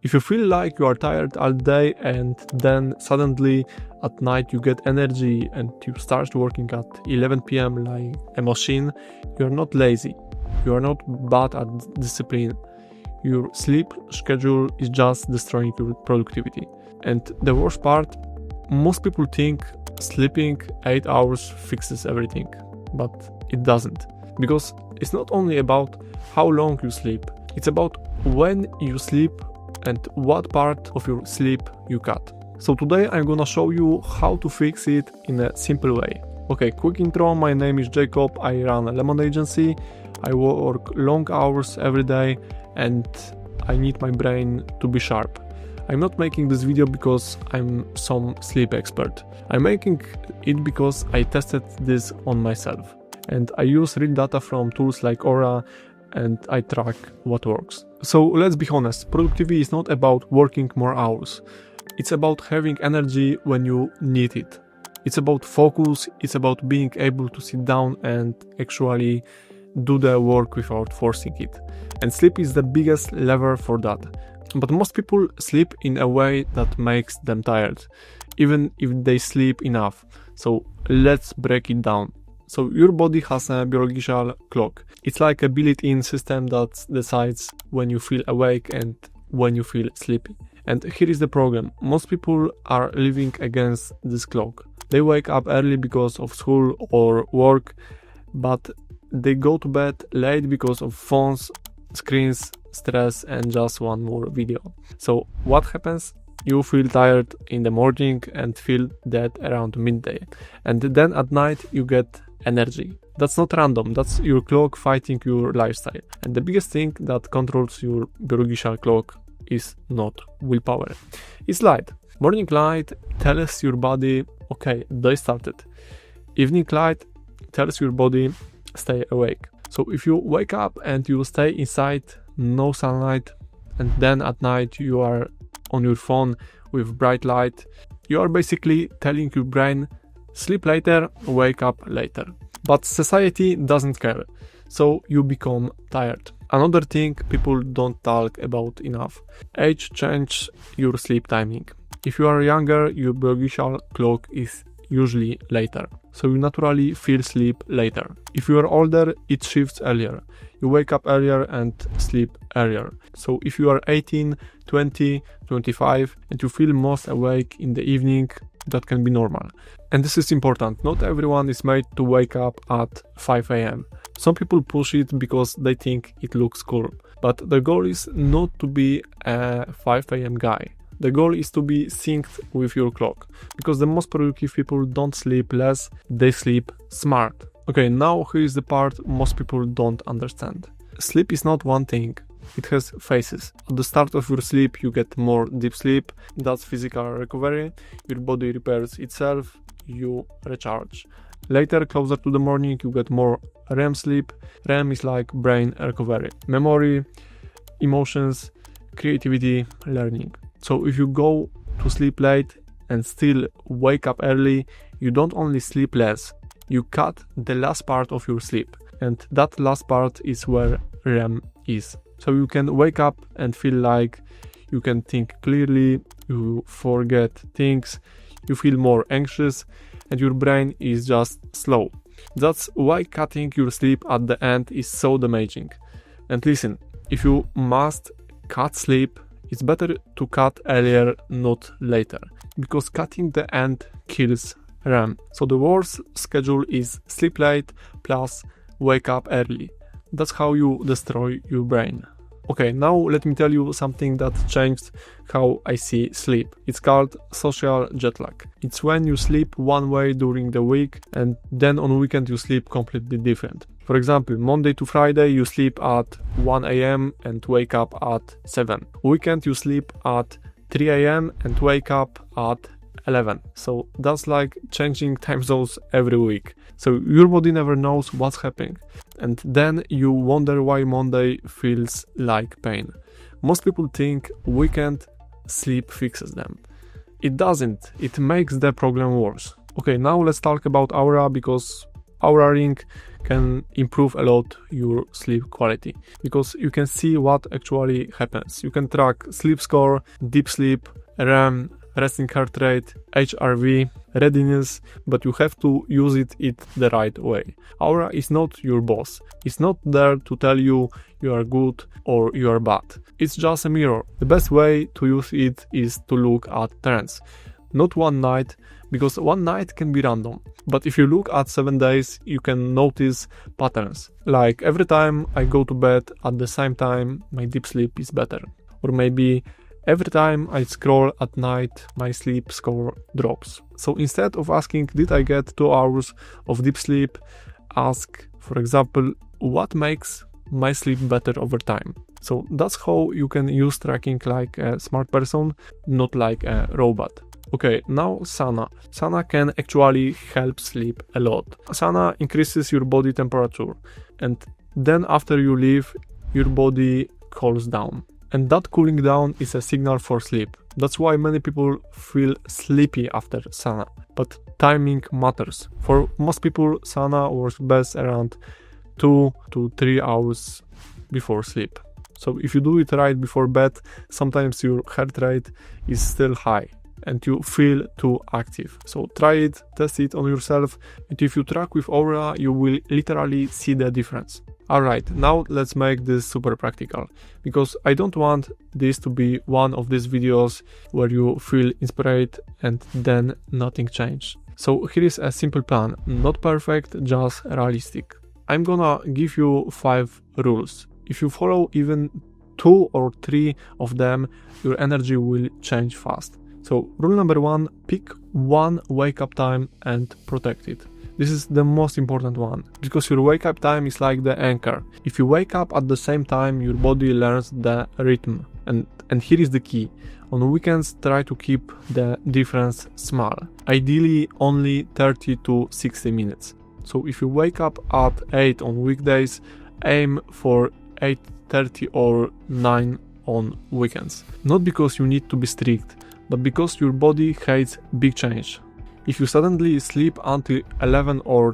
If you feel like you are tired all day and then suddenly at night you get energy and you start working at 11 p.m. like a machine, you are not lazy. You are not bad at discipline. Your sleep schedule is just destroying your productivity. And the worst part, most people think sleeping 8 hours fixes everything, but it doesn't. Because it's not only about how long you sleep, it's about when you sleep and what part of your sleep you cut. So today I'm gonna show you how to fix it in a simple way. Okay, quick intro, my name is Jacob, I run a lemon agency, I work long hours every day and I need my brain to be sharp. I'm not making this video because I'm some sleep expert. I'm making it because I tested this on myself. And I use real data from tools like Oura and I track what works. So let's be honest, productivity is not about working more hours. It's about having energy when you need it. It's about focus, it's about being able to sit down and actually do the work without forcing it. And sleep is the biggest lever for that. But most people sleep in a way that makes them tired, even if they sleep enough. So let's break it down. So your body has a biological clock. It's like a built-in system that decides when you feel awake and when you feel sleepy. And here is the problem. Most people are living against this clock. They wake up early because of school or work, but they go to bed late because of phones, screens, stress and just one more video. So what happens? You feel tired in the morning and feel dead around midday. And then at night you get energy. That's not random, that's your clock fighting your lifestyle. And the biggest thing that controls your biological clock is not willpower. It's light. Morning light tells your body, okay, day started. Evening light tells your body, stay awake. So if you wake up and you stay inside, no sunlight, and then at night you are on your phone with bright light, you are basically telling your brain, sleep later, wake up later. But society doesn't care, so you become tired. Another thing people don't talk about enough. Age changes your sleep timing. If you are younger, your biological clock is usually later, so you naturally feel sleep later. If you are older, it shifts earlier. You wake up earlier and sleep earlier. So if you are 18, 20, 25 and you feel most awake in the evening, that can be normal. And this is important. Not everyone is made to wake up at 5 a.m. Some people push it because they think it looks cool. But the goal is not to be a 5 a.m. guy. The goal is to be synced with your clock. Because the most productive people don't sleep less, they sleep smart. Okay, now here is the part most people don't understand. Sleep is not one thing. It has phases. At the start of your sleep, you get more deep sleep. That's physical recovery. Your body repairs itself. You recharge. Later, closer to the morning, you get more REM sleep. REM is like brain recovery. Memory, emotions, creativity, learning. So if you go to sleep late and still wake up early, you don't only sleep less, you cut the last part of your sleep. And that last part is where REM is. So you can wake up and feel like you can think clearly, you forget things, you feel more anxious, and your brain is just slow. That's why cutting your sleep at the end is so damaging. And listen, if you must cut sleep, it's better to cut earlier, not later, because cutting the end kills REM. So the worst schedule is sleep late plus wake up early. That's how you destroy your brain. Okay, now let me tell you something that changed how I see sleep. It's called social jet lag. It's when you sleep one way during the week and then on weekend you sleep completely different. For example, Monday to Friday you sleep at 1 a.m. and wake up at 7. Weekend you sleep at 3 a.m. and wake up at 11. So that's like changing time zones every week. So your body never knows what's happening. And then you wonder why Monday feels like pain. Most people think weekend sleep fixes them. It doesn't. It makes the problem worse. Okay, now let's talk about Oura, because Oura Ring can improve a lot your sleep quality, because you can see what actually happens. You can track sleep score, deep sleep, REM, resting heart rate, HRV, readiness, but you have to use it the right way. Oura is not your boss. It's not there to tell you you are good or you are bad. It's just a mirror. The best way to use it is to look at trends. Not one night, because one night can be random. But if you look at 7 days, you can notice patterns. Like every time I go to bed at the same time, my deep sleep is better. Or maybe every time I scroll at night, my sleep score drops. So instead of asking, did I get 2 hours of deep sleep, ask, for example, what makes my sleep better over time. So that's how you can use tracking like a smart person, not like a robot. Okay, now sauna. Sauna can actually help sleep a lot. Sauna increases your body temperature, and then after you leave, your body cools down. And that cooling down is a signal for sleep. That's why many people feel sleepy after sauna. But timing matters. For most people, sauna works best around 2 to 3 hours before sleep. So if you do it right before bed, sometimes your heart rate is still high and you feel too active. So try it, test it on yourself, and if you track with Oura, you will literally see the difference. Alright, now let's make this super practical, because I don't want this to be one of these videos where you feel inspired and then nothing changed. So here is a simple plan, not perfect, just realistic. I'm gonna give you 5 rules. If you follow even 2 or 3 of them, your energy will change fast. So rule number 1, pick one wake up time and protect it. This is the most important one, because your wake up time is like the anchor. If you wake up at the same time, your body learns the rhythm. And here is the key. On weekends, try to keep the difference small. Ideally only 30 to 60 minutes. So if you wake up at 8 on weekdays, aim for 8:30 or 9 on weekends. Not because you need to be strict, but because your body hates big change. If you suddenly sleep until 11 or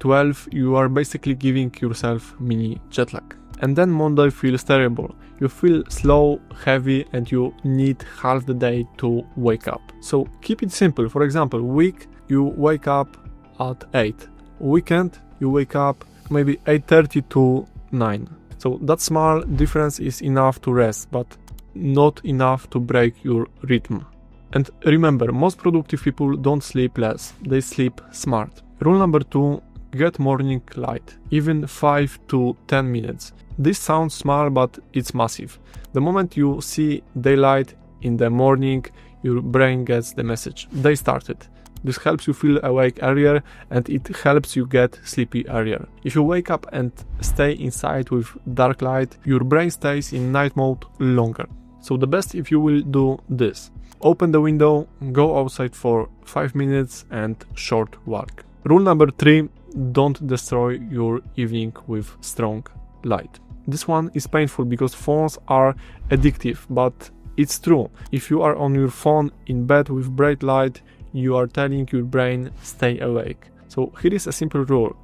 12, you are basically giving yourself mini jet lag. And then Monday feels terrible. You feel slow, heavy, and you need half the day to wake up. So keep it simple. For example, week you wake up at 8. Weekend you wake up maybe 8:30 to 9. So that small difference is enough to rest, but not enough to break your rhythm. And remember, most productive people don't sleep less, they sleep smart. Rule number 2, get morning light, even 5 to 10 minutes. This sounds small, but it's massive. The moment you see daylight in the morning, your brain gets the message. Day started. This helps you feel awake earlier, and it helps you get sleepy earlier. If you wake up and stay inside with dark light, your brain stays in night mode longer. So the best if you will do this. Open the window, go outside for 5 minutes and short walk. Rule number 3, don't destroy your evening with strong light. This one is painful because phones are addictive, but it's true. If you are on your phone in bed with bright light, you are telling your brain stay awake. So here is a simple rule.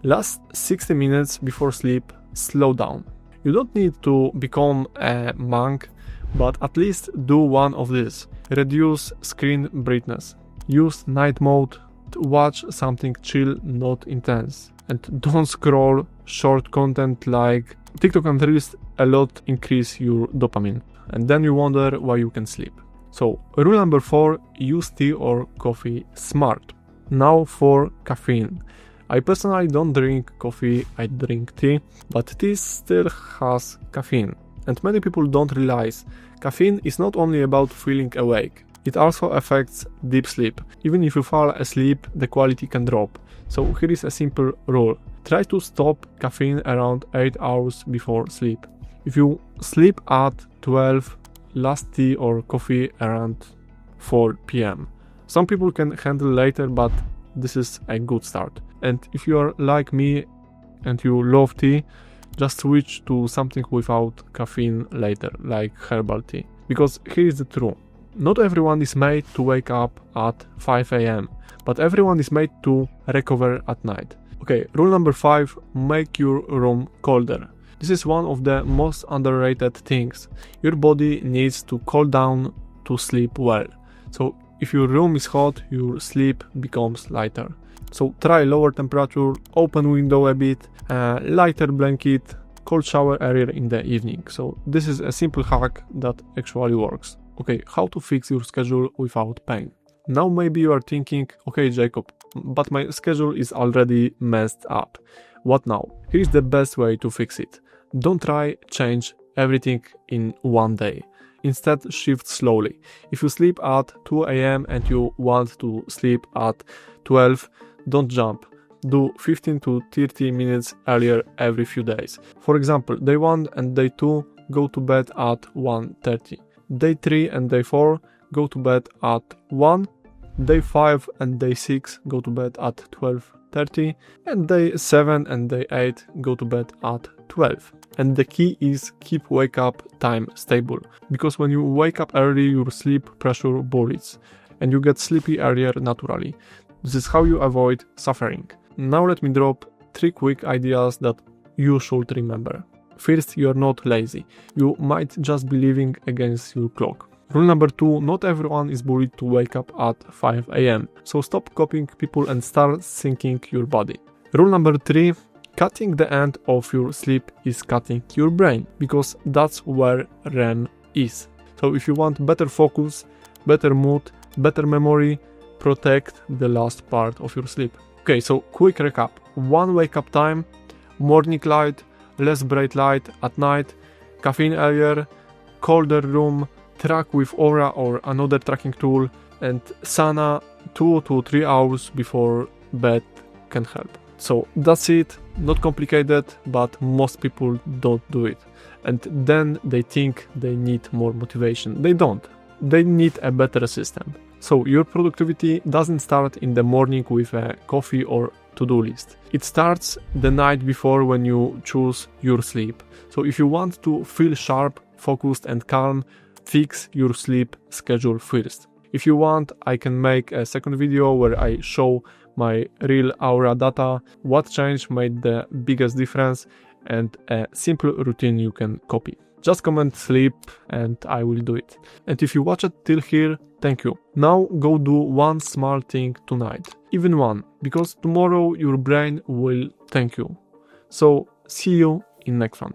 Last 60 minutes before sleep, slow down. You don't need to become a monk, but at least do one of these. Reduce screen brightness. Use night mode to watch something chill, not intense. And don't scroll short content like TikTok and Reels. A lot increase your dopamine. And then you wonder why you can sleep. So rule number 4, use tea or coffee smart. Now for caffeine. I personally don't drink coffee, I drink tea, but tea still has caffeine. And many people don't realize caffeine is not only about feeling awake, it also affects deep sleep. Even if you fall asleep, the quality can drop. So here is a simple rule. Try to stop caffeine around 8 hours before sleep. If you sleep at 12, last tea or coffee around 4 p.m. Some people can handle later, but this is a good start. And if you are like me and you love tea, just switch to something without caffeine later, like herbal tea. Because here is the truth. Not everyone is made to wake up at 5 a.m., but everyone is made to recover at night. Okay, rule number 5, make your room colder. This is one of the most underrated things. Your body needs to cool down to sleep well. So if your room is hot, your sleep becomes lighter. So try lower temperature, open window a bit, lighter blanket, cold shower earlier in the evening. So this is a simple hack that actually works. Okay, how to fix your schedule without pain? Now maybe you are thinking, okay Jacob, but my schedule is already messed up. What now? Here is the best way to fix it. Don't try change everything in one day. Instead, shift slowly. If you sleep at 2 a.m. and you want to sleep at 12, don't jump. Do 15 to 30 minutes earlier every few days. For example, day 1 and day 2 go to bed at 1:30. Day 3 and day 4 go to bed at 1. Day 5 and day 6 go to bed at 12:30. And day 7 and day 8 go to bed at 12. And the key is keep wake up time stable. Because when you wake up early, your sleep pressure bullies. And you get sleepy earlier naturally. This is how you avoid suffering. Now let me drop 3 quick ideas that you should remember. First, you are not lazy. You might just be living against your clock. Rule number 2, not everyone is bullied to wake up at 5 a.m. So stop copying people and start syncing your body. Rule number 3, cutting the end of your sleep is cutting your brain, because that's where REM is. So if you want better focus, better mood, better memory, protect the last part of your sleep. Okay, so quick recap. 1 wake up time, morning light, less bright light at night, caffeine earlier, colder room, track with Oura or another tracking tool, and sauna 2 to 3 hours before bed can help. So that's it, not complicated, but most people don't do it. And then they think they need more motivation. They don't. They need a better system. So your productivity doesn't start in the morning with a coffee or to-do list. It starts the night before when you choose your sleep. So if you want to feel sharp, focused and calm, fix your sleep schedule first. If you want, I can make a second video where I show my real Oura data, what change made the biggest difference, and a simple routine you can copy. Just comment sleep and I will do it. And if you watch it till here, thank you. Now go do one small thing tonight, even one, because tomorrow your brain will thank you. So see you in next one.